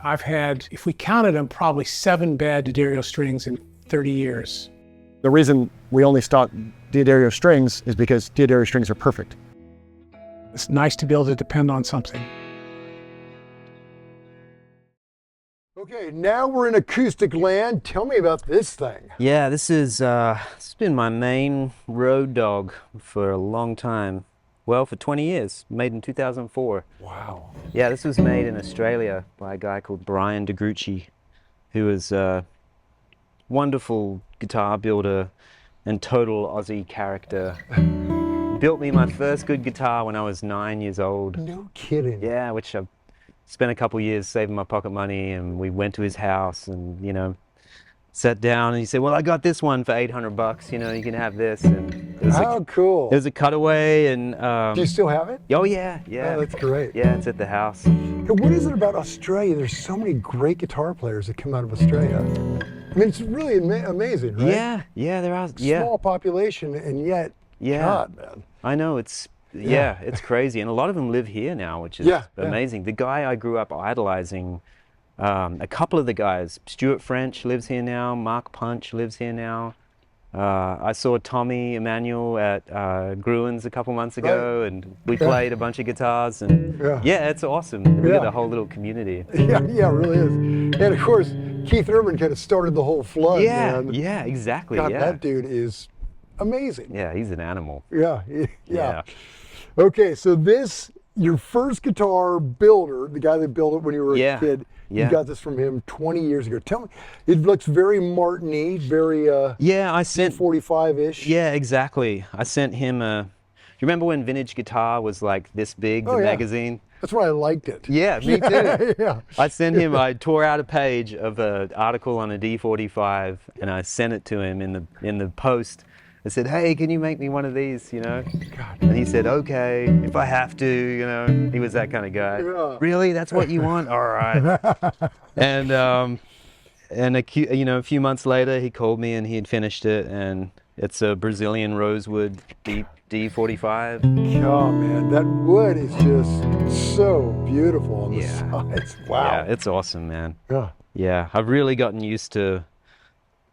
I've had, if we counted them, probably 7 bad D'Addario strings in 30 years. The reason we only stock D'Addario strings is because D'Addario strings are perfect. It's nice to be able to depend on something. Okay, now we're in acoustic land. Tell me about this thing. Yeah, this has been my main road dog for a long time. Well, for 20 years, made in 2004. Wow. Yeah, this was made in Australia by a guy called Brian DeGruchy, who is a wonderful guitar builder and total Aussie character. Built me my first good guitar when I was 9 years old. No kidding. Yeah, which I spent a couple years saving my pocket money, and we went to his house and, you know, sat down and he said, well, I got this one for 800 bucks, you know, you can have this. And it was cool. It was a cutaway and... Do you still have it? Oh yeah, yeah. Oh, that's great. Yeah, it's at the house. Hey, what is it about Australia? There's so many great guitar players that come out of Australia. I mean, it's really amazing, right? Yeah, yeah, there are. Yeah. Small population, and yet, Yeah. God, man. I know, it's, yeah, it's crazy. And a lot of them live here now, which is amazing. The guy I grew up idolizing, a couple of the guys, Stuart French lives here now, Mark Punch lives here now. I saw Tommy Emmanuel at Gruen's a couple months ago, and we played a bunch of guitars, and yeah, it's awesome. We got a whole little community. Yeah, it really is. And of course, Keith Urban kind of started the whole flood. Yeah, man. yeah, exactly. God, yeah. that dude is amazing. Yeah, he's an animal. Yeah. Okay, so this, your first guitar builder, the guy that built it when you were a kid, you got this from him 20 years ago. Tell me, it looks very Martin-y, very yeah, I sent D-45-ish. Yeah, exactly. I sent him a, you remember when vintage guitar was like this big, the magazine? That's why I liked it. Yeah, me too. Yeah. I sent him, I tore out a page of an article on a D-45 and I sent it to him in the post. I said, hey, can you make me one of these, you know? God. And he said, okay, if I have to, you know. He was that kind of guy. Yeah. Really? That's what you want? All right. And you know, a few months later, he called me and he had finished it, and it's a Brazilian rosewood D-45. Oh man, that wood is just so beautiful on the sides. Wow. Yeah, it's awesome, man. Yeah. Yeah, I've really gotten used to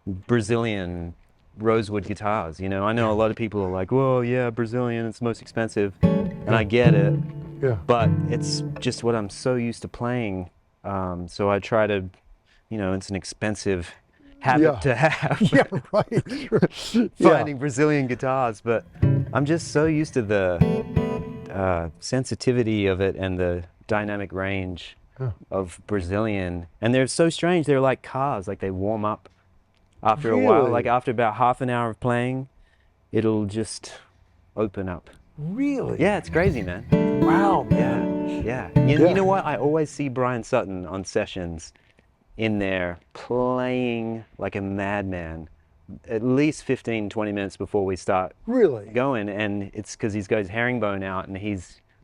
Brazilian rosewood guitars, you know. I know a lot of people are like, well, yeah, Brazilian, it's most expensive, and I get it. Yeah. But it's just what I'm so used to playing. So I try to, you know, it's an expensive habit to have. Yeah, right. Finding Brazilian guitars, but I'm just so used to the sensitivity of it and the dynamic range of Brazilian. And they're so strange. They're like cars, like they warm up after a while. Like after about half an hour of playing, it'll just open up. Really? Yeah, it's crazy, man. Wow, man. Yeah. You know what? I always see Brian Sutton on sessions in there playing like a madman at least 15, 20 minutes before we start going. And it's because he's got his herringbone out and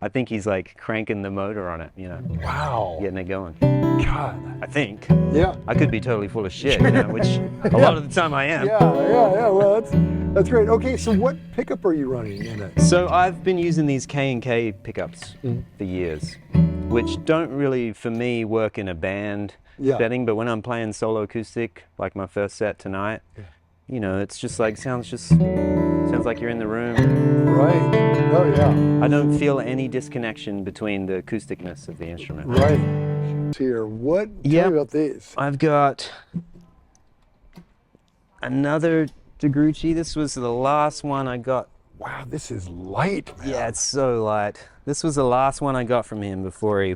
I think he's like cranking the motor on it, you know. Wow. Getting it going. God. I think. Yeah. I could be totally full of shit, you know, which a lot of the time I am. Yeah. Well, that's great. Okay, so what pickup are you running in it? So I've been using these K&K pickups for years, which don't really, for me, work in a band setting, but when I'm playing solo acoustic, like my first set tonight, you know, it's just like, sounds like you're in the room. Right. Oh, yeah. I don't feel any disconnection between the acousticness of the instrument. Right. Here, tell me about these. I've got another DeGruchy. This was the last one I got. Wow, this is light, man. Yeah, it's so light. This was the last one I got from him before he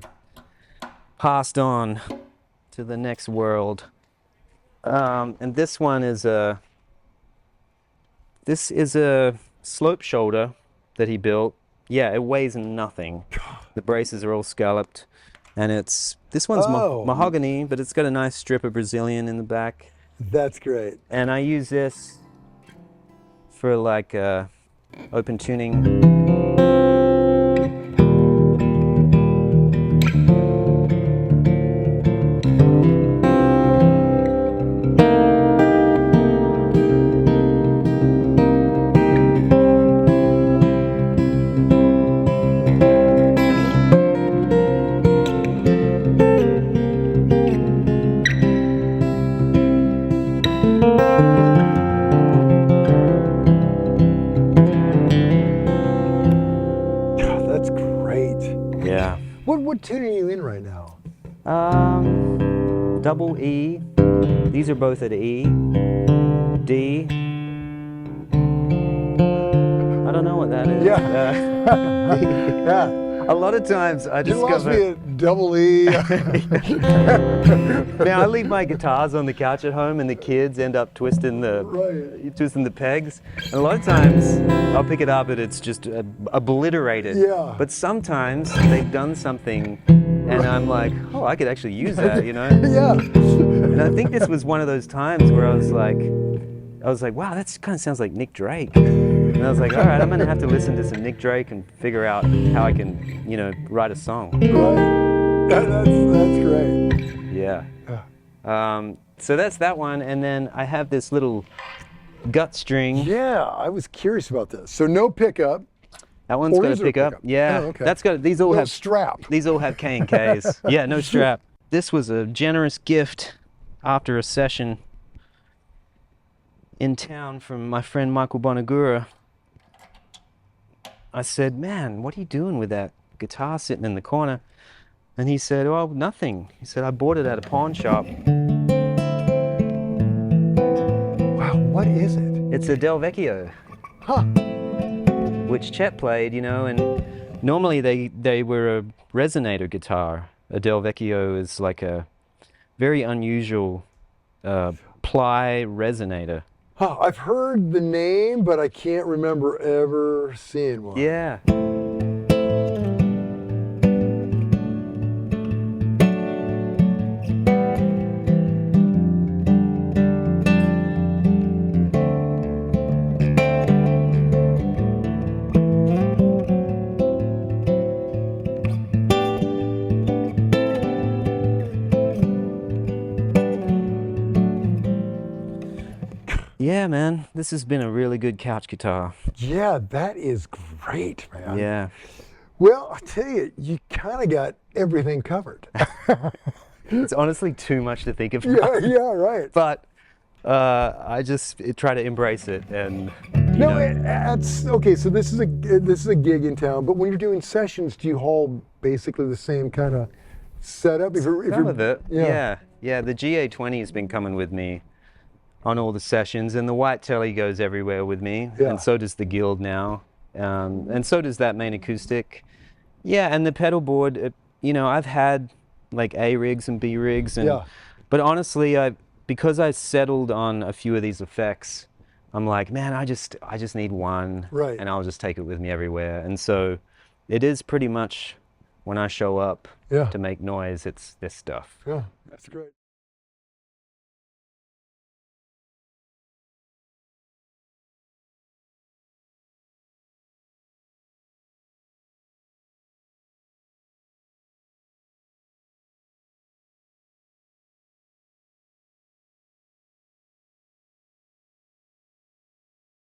passed on to the next world. And this one is a slope shoulder that he built. Yeah, it weighs nothing. The braces are all scalloped, and this one's mahogany, but it's got a nice strip of Brazilian in the back. That's great. And I use this for like open tuning. tune are you in right now? Double E. These are both at E. D. I don't know what that is. Yeah. Yeah. A lot of times I discover... You lost me at double E. Now I leave my guitars on the couch at home and the kids end up twisting the pegs. And a lot of times I'll pick it up and it's just obliterated. Yeah. But sometimes they've done something and I'm like, oh, I could actually use that, you know? Yeah. And I think this was one of those times where I was like, wow, that kind of sounds like Nick Drake. And I was like, all right, I'm gonna have to listen to some Nick Drake and figure out how I can, you know, write a song. Right. That's great. Yeah. So that's that one, and then I have this little gut string. Yeah, I was curious about this. So no pickup. That one's got a pickup. Yeah. Oh, okay. That's got. These all have strap. These all have K and Ks. Yeah, no strap. This was a generous gift after a session in town from my friend Michael Bonagura. I said, man, what are you doing with that guitar sitting in the corner? And he said, oh, nothing. He said, I bought it at a pawn shop. Wow, what is it? It's a Vecchio. Huh. Which Chet played, you know, and normally they were a resonator guitar. A Vecchio is like a very unusual ply resonator. Huh, I've heard the name, but I can't remember ever seeing one. Yeah. Yeah, man, this has been a really good couch guitar. Yeah, that is great, man. Yeah. Well, I tell you, you kind of got everything covered. It's honestly too much to think about. Yeah, right. But I just try to embrace it, and it's okay. So this is a gig in town, but when you're doing sessions, do you haul basically the same kind of setup? Some of it, yeah. The GA20 has been coming with me on all the sessions, and the white telly goes everywhere with me, and so does the Guild now, and so does that main acoustic. Yeah, and the pedal board, you know, I've had like A rigs and B rigs, and but honestly, because I settled on a few of these effects, I'm like, man, I just need one, and I'll just take it with me everywhere. And so it is pretty much when I show up to make noise, it's this stuff. Yeah, that's great.